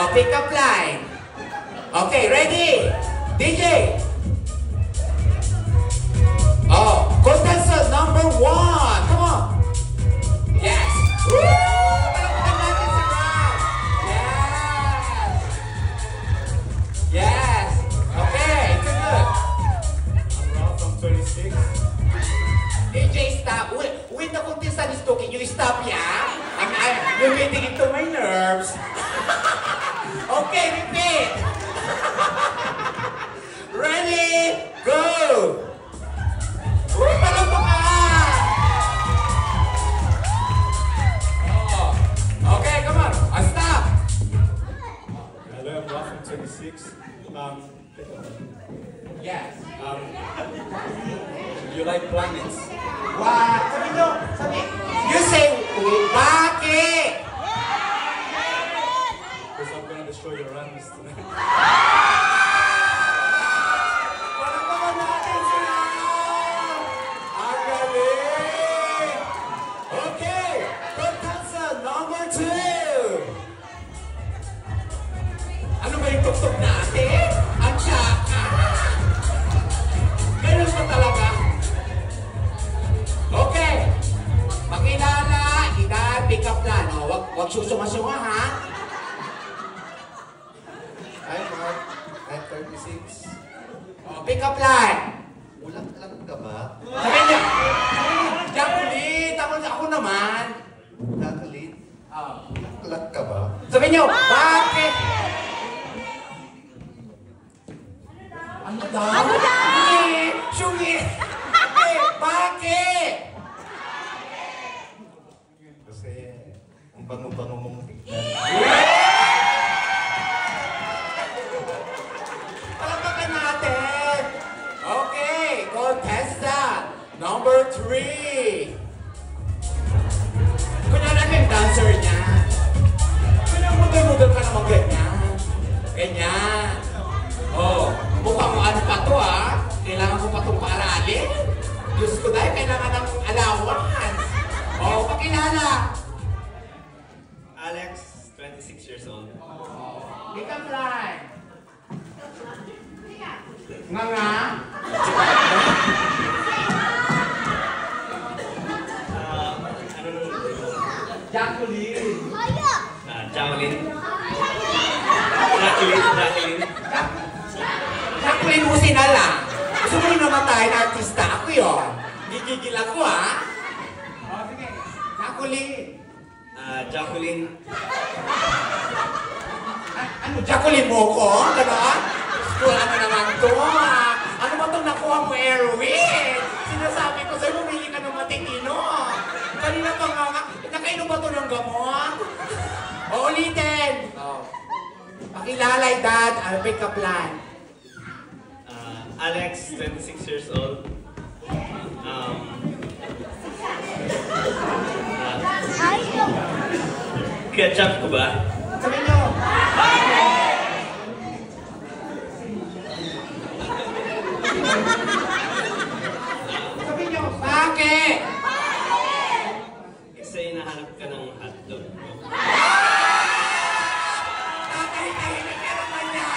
Oh, pick up line. Okay, ready? DJ. Oh, contestant number 1. Come on. Yes. Woo! Palakpakan natin si Rob. Yes. Yes. Okay, good. I'm Rob from 26. DJ, stop. When the contestant is talking, you stop, yeah? You're getting into my nerves. Okay, repeat. Ready? Go! Palakpakan! Oh. Okay, come on. Stop. Hello, I'm Rob from 26. Yes. You like planets? What? Sabi nyo, sabi. You say, bakit? Because I'm gonna destroy your runways tonight. Palakpakan natin sila! Ang galing! Okay, contestant number 2. Ano ba yung tuktok natin? Ang tsaka! Ganun ba talaga? Okay. Pakilala, edad, pick up line. Oh, wag susuma-suma, ha? I'm Mark. I'm 36. Oh, pick up line. Ulang ka ba? Sabihin niya, Jacqueline, ako naman. Nakalit? Oh. Ulang ka ba? Sabihin niyo, bakit? Ano daw? Ano daw? Sungit! Bakit? Kasi ang bango-bango mong tignan. Palakpakan natin. Okay, contestant number 3. Kunyari ano yung dancer niya? Kunyari mudal-mudal ka naman ganyan. Ganyan. Oh, mukhang ano pa to, ha? Kailangan ko pa itong paaralin. Diyos ko dahil kailangan ng allowance. Oh, pakilala. Alex, 26 years old. Pick up line. Nga. Jacqueline. Jacqueline. Jacqueline Musinala. Gusto mo rin namatay na artista ako yun. Gigigil ako, ha? Oh, sige. Jacqueline. Jacqueline. Ano, Jacqueline mo ko? Gano'n? Gusto ano naman to, ha? Ano ba itong nakuha mo, Erwin? Sinasabi ko sa'yo, bumili ka ng matitino. Kanina pa nga, nakainom ba ito ng gamot? O, ulitin. Oh. Pakilala, edad, pick up line. Alex, 26 years old. Ketchup ko ba? Sabi nyo. Sabi nyo, bakit? Kasi hinahanap ka ng hotdog mo. Nakahihimik ka naman niya.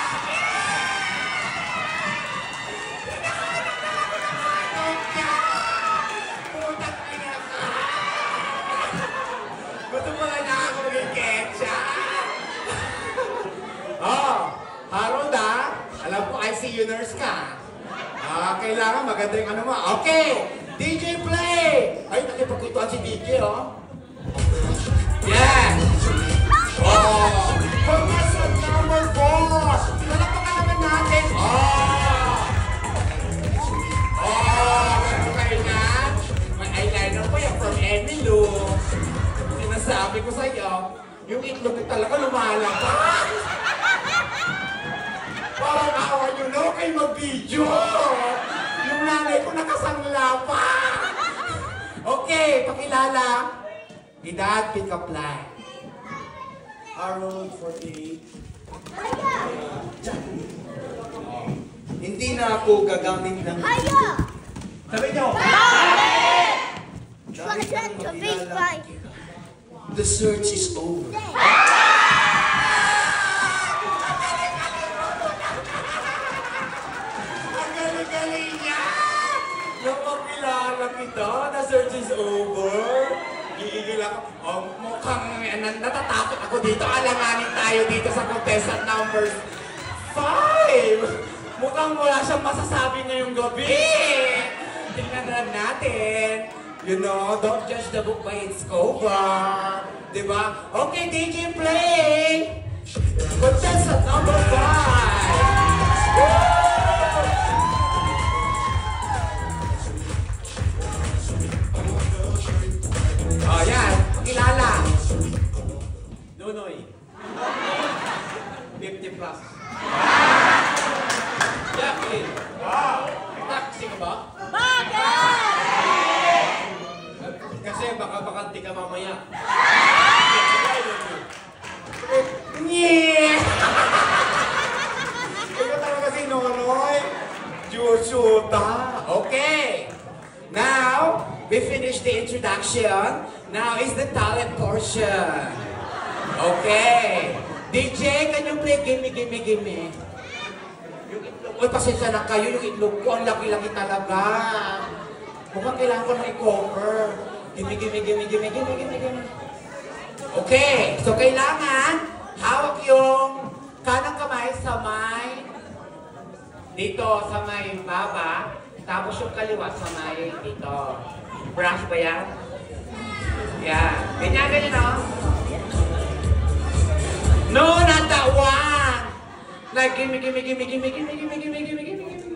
Putang ina ka. Gusto mo lang na ako maging ketchup. Oh, Harold, alam ko ICU nurse ka. Kailangan maganda yung ano mo. Okay, DJ play! Ay, nakipagkutuan si DJ, oh. Yes! Oh! Contestant number 4! Palakpakan naman natin! Oh! Oh! Ano kayo nga? May eyeliner pa yan from Emilio. Sinasabi ko sa'yo, yung itlog talaga lumalabas. Parang awa nyo na kayo mag-video. Yung nanay ko nakasangla pa. Okay, pakilala. Edad, pick up line. Harold, 48. Hindi na ako gagamit ng... Sabi nyo. Dahil ang makilala, the search is over. dito. Alanganin tayo dito sa contestant number 5. Mukhang wala siyang masasabi ngayong gabi. Tingnan lang natin. You know, don't judge the book by its cover. Diba? Okay, DJ play! Contestant number 5. Oh, yan. Kilala. Nonoy. 50 plus. Jacqueline. Taxi ka ba? Kasi baka bakanti ka mamaya. Yeah! Ikaw talaga si Nonoy. Jusuta. Okay. Now, we finished the introduction. Now is the talent portion. Okay. DJ, can you play Gimme, Gimme, Gimme? Yung itlog. Uy, pasensya na kayo. Yung itlog ko, ang laki-laki talaga. Mukhang kailangan ko na i-cover. Gimme, Gimme, Gimme, Gimme, Gimme, Gimme, Gimme. Okay. So, kailangan hawak yung kanang kamay sa may dito, sa may baba. Tapos yung kaliwa sa may dito. Brush ba yan? Yan. Ganyan, ganyan, no? No, not that one! Like, gimme, gimme, gimme, gimme, gimme, gimme, gimme, gimme, gimme, gimme.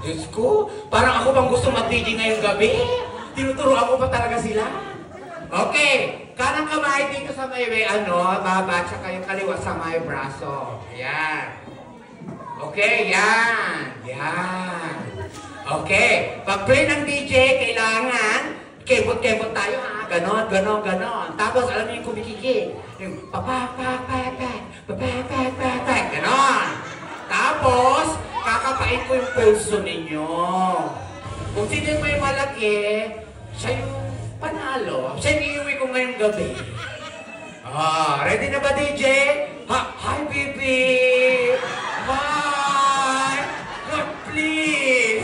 Diyos ko, parang ako bang gusto mag-DJ ngayong gabi? Tinuturuan ko pa talaga sila? Okay, kanang kamay dito sa may baba, tsaka yung kaliwa sa may braso. Yan. Okay, yan. Yan. Okay, pag-play ng DJ, kailangan kembot-kembot tayo ha. Ganon, ganon, ganon. Tapos alam niyo yung kumikiki. Yung papak, ganon. Tapos, kakapain ko yung pulso ninyo. Kung sino yung may malaki, siya yung panalo. Siya yung iuwi ko ngayong gabi. Ready na ba, DJ? Hi, baby! Hi! Look, please!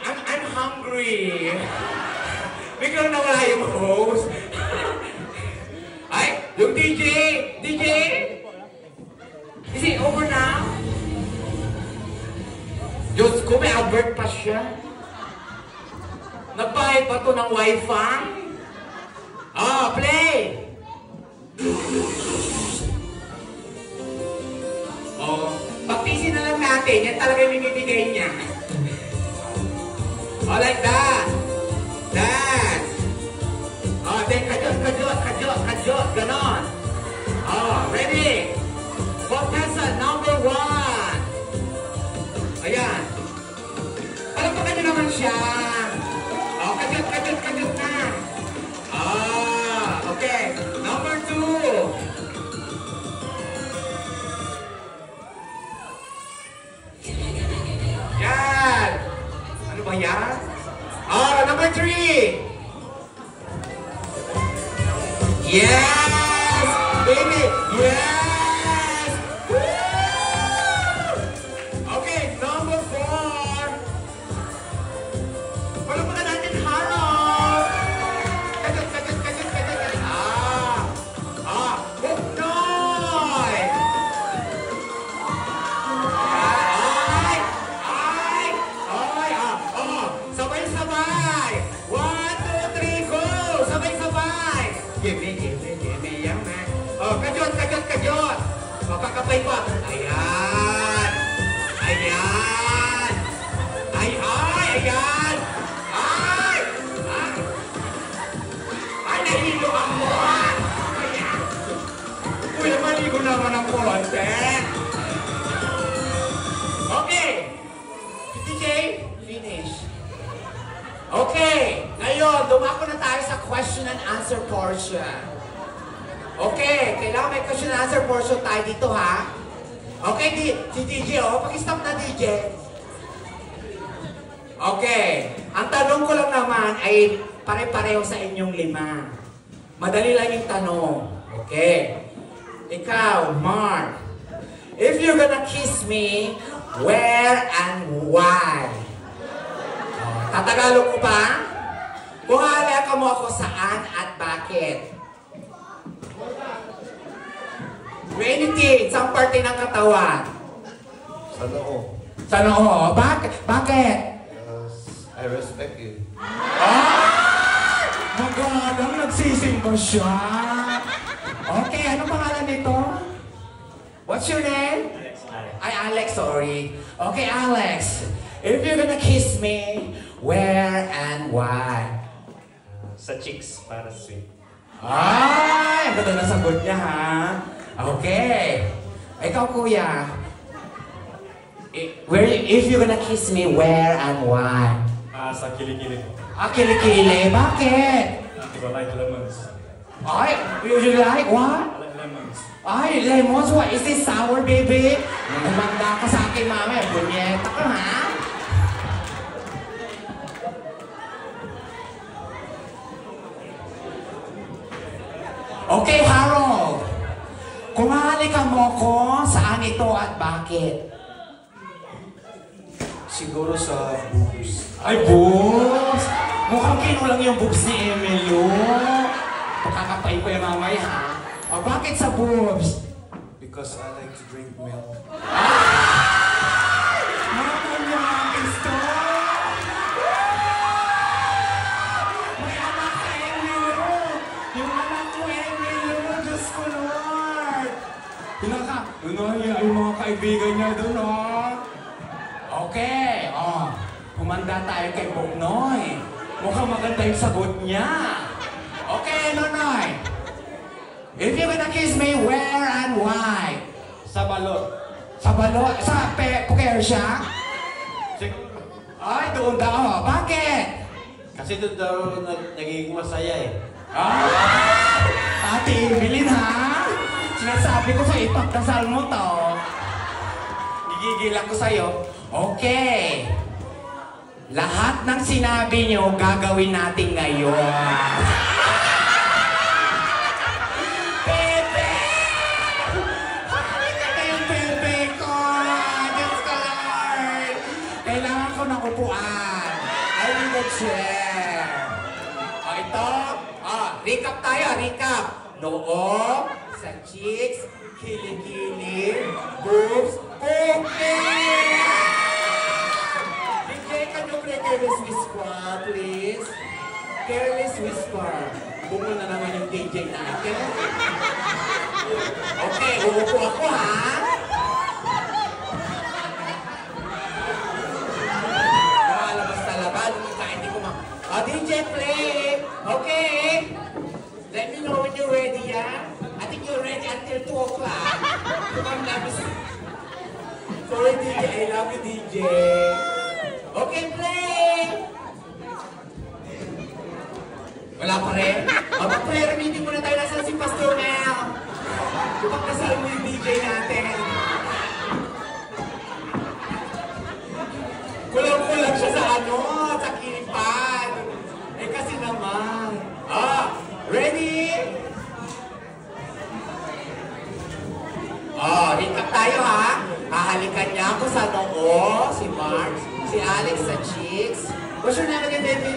I'm hungry. Biglang nawala yung host. Ay, yung DJ! DJ! Is it over now? Diyos ko, may alert pa siya. Nagbayad pa to ng wifi? Play! Pagtisin na lang natin. Yan talaga yung binibigay niya. Like that. That. Then kajot. Ganon. Ready? Contestant number 1. Ayan. Palagpakan nyo naman siya. Kajot na. Okay. Number 2. Yan. Ano ba yan? Number 3. Yes! Baby! Yes! Woo! Okay, number 4. Palagpakan natin, harap! Kajot. Huknoy! Sabay-sabay! 1, 2, 3, go! Sabay-sabay! Gimme, yan man. Kajot! Kakapay pa. Ayan! Ayan! Nahilo ako! Ayan! Uy, maligo naman ang konti. Okay! DJ, finish. Okay, ngayon, dumako na tayo sa question and answer portion. Okay, kailangan may question and answer portion tayo dito, ha? Okay, si DJ, pag-stop na, DJ. Okay, ang tanong ko lang naman ay pare-pareho sa inyong 5. Madali lang yung tanong. Okay. Ikaw, Mark, if you're gonna kiss me, where and why? Tatagalog ko pa? Kung halaga mo ako saan at bakit? Anything, saan parte ng katawan? Sa noo. Sa noo. Bakit? I respect you. Ah! Magalang nagsisimba siya. Okay, ano pangalan nito? What's your name? Ay, Alex, sorry. Okay, Alex. If you're gonna kiss me, where and why? Sa cheeks, para sweet. Ay, ang ganda na sagot niya, ha? Okay. Ikaw, kuya. If you're gonna kiss me, where and why? Sa kilikili ko. Kilikili. Bakit? I like lemons. Ay, you like what? I like lemons. Ay, lemons, what? Is this sour, baby? Umanda ka sa akin, mami. Punyeta ka, ha? Okay, Harold. Kung hahalikan mo ko, saan ito at bakit? Siguro sa boobs. Ay, boobs! Mukhang kinulang yung boobs ni Emilio. Pakakapay ko yung mamaya, ha? O, bakit sa boobs? Because I like to drink milk. Mama niya, gusto! May anak ka, Emilio! Yung anak ko, Emilio! Diyos ko, Lord! Pinaka-unaya yung mga kaibigan niya doon, oh! Okay, oh. Humanda tayo kay Buknoy. Mukhang maganda yung sagot niya. Okay, Nonoy. If you're gonna kiss me, where and why? Sa balot. Sa balot? Sa puker siya? Ay, doon daw. Bakit? Kasi doon daw nagiging masaya eh. Ate Evelyn, ha? Sinasabi ko sa ipagdasal mo to. Gigigil ako sa'yo. Okay. Lahat ng sinabi niyo, gagawin natin ngayon. Pepe! Halika na yung Pepe ko! Diyos ko, Lord! Kailangan ko ng upuan. I need a chair. O, ito. Recap tayo, recap. Noo, sa cheeks, kilikili, boobs, okay! DJ, can you play Careless Whisper, please? Careless Whisper. Bungo na naman yung DJ natin. Okay, uupo ako, ha? Lumalabas na laban. Kahit hindi ko DJ, play! Okay! Let me know when you're ready, ha? I think you're ready until 2 o'clock. Come on, sorry, DJ. I love you, DJ. Okay, play! Wala pa rin? Mag-prayer meeting muna tayo. Nasaan si Pastor Mel? Ipagkasal mo yung DJ natin. Kulang-kulang siya sa sa kilipan. Eh kasi naman. Ready? Recap tayo, ha? Hahalikan niya ako sa noo, si Mark, si Alex sa cheeks. What's your name again, baby?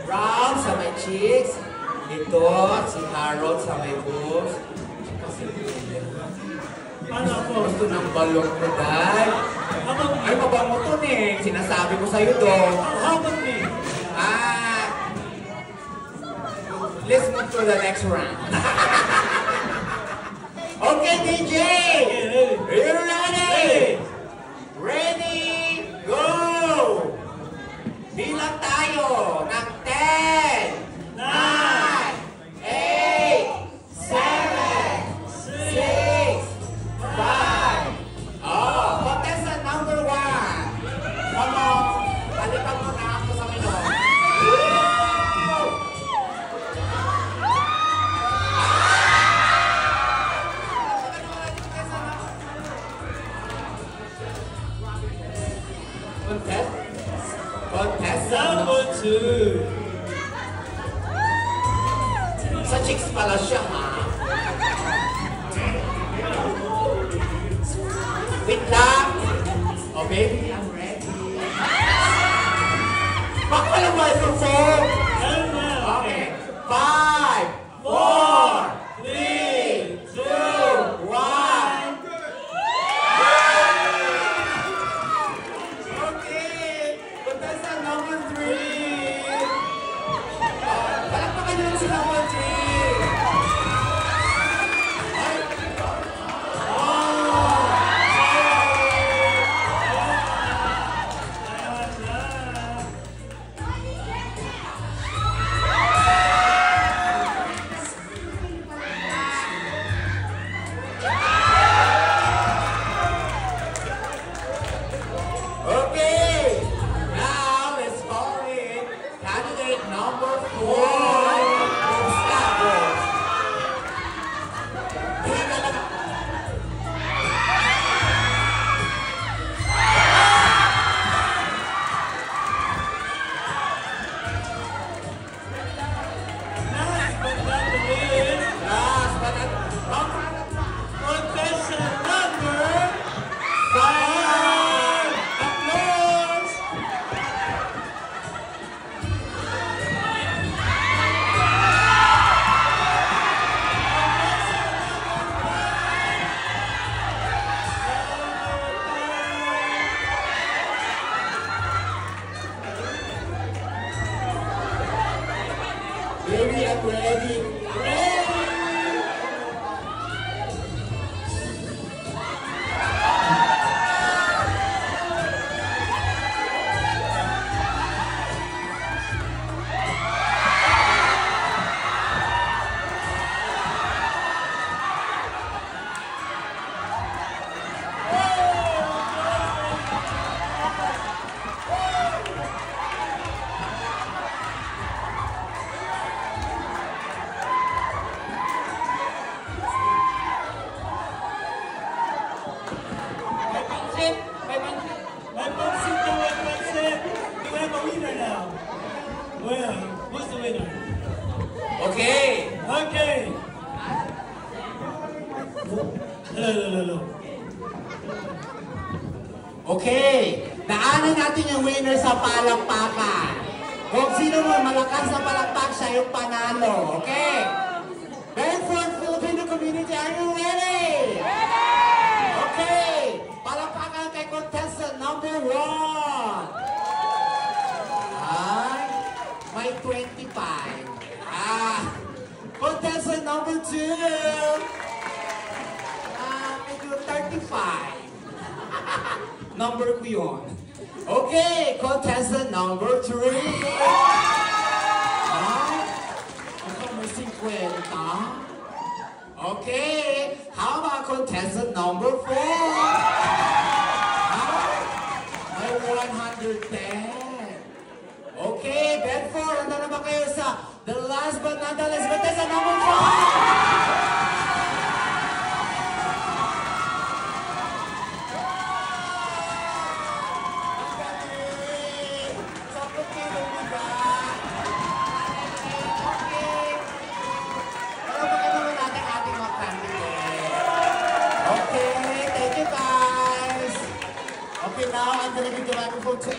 Ralph sa my cheeks. Ito, si Harold sa my boobs. Kasi ano ako? Gusto ng balok ko, Dad. Ay, mabango to, Ning. Sinasabi ko sa'yo doon. How about me? Let's move to the next round. Okay, DJ! Are you ready? Ready? Go! Bilang tayo ng 10, 9, 8, 7, 6, 5. Contestant number 1. Come on, balikan mo na ako sa minum. Contestant number 2. Sa chicks pala siya, ha? Wait lang. Oh, baby, I'm ready. Bakit walang microphone? Okay. 5, 4, 3, 2, 1. Pansit! May pansit! My Pansit, no one Pansit. We have a winner now. Well, who's the winner? Okay! Okay. Hello. Okay, daanan natin yung winner sa palakpakan. Kung sino mo malakas na palakpak, siya yung panalo. Okay? Bedford Filipino community, are you ready? Ready! Okay, palakpakan kay contestant number 1. Ay, may 25. Contestant number 2. Medyo 35. Number ko yun. Okay, contestant number 3. Ako may 50. Okay, how about contestant number 4?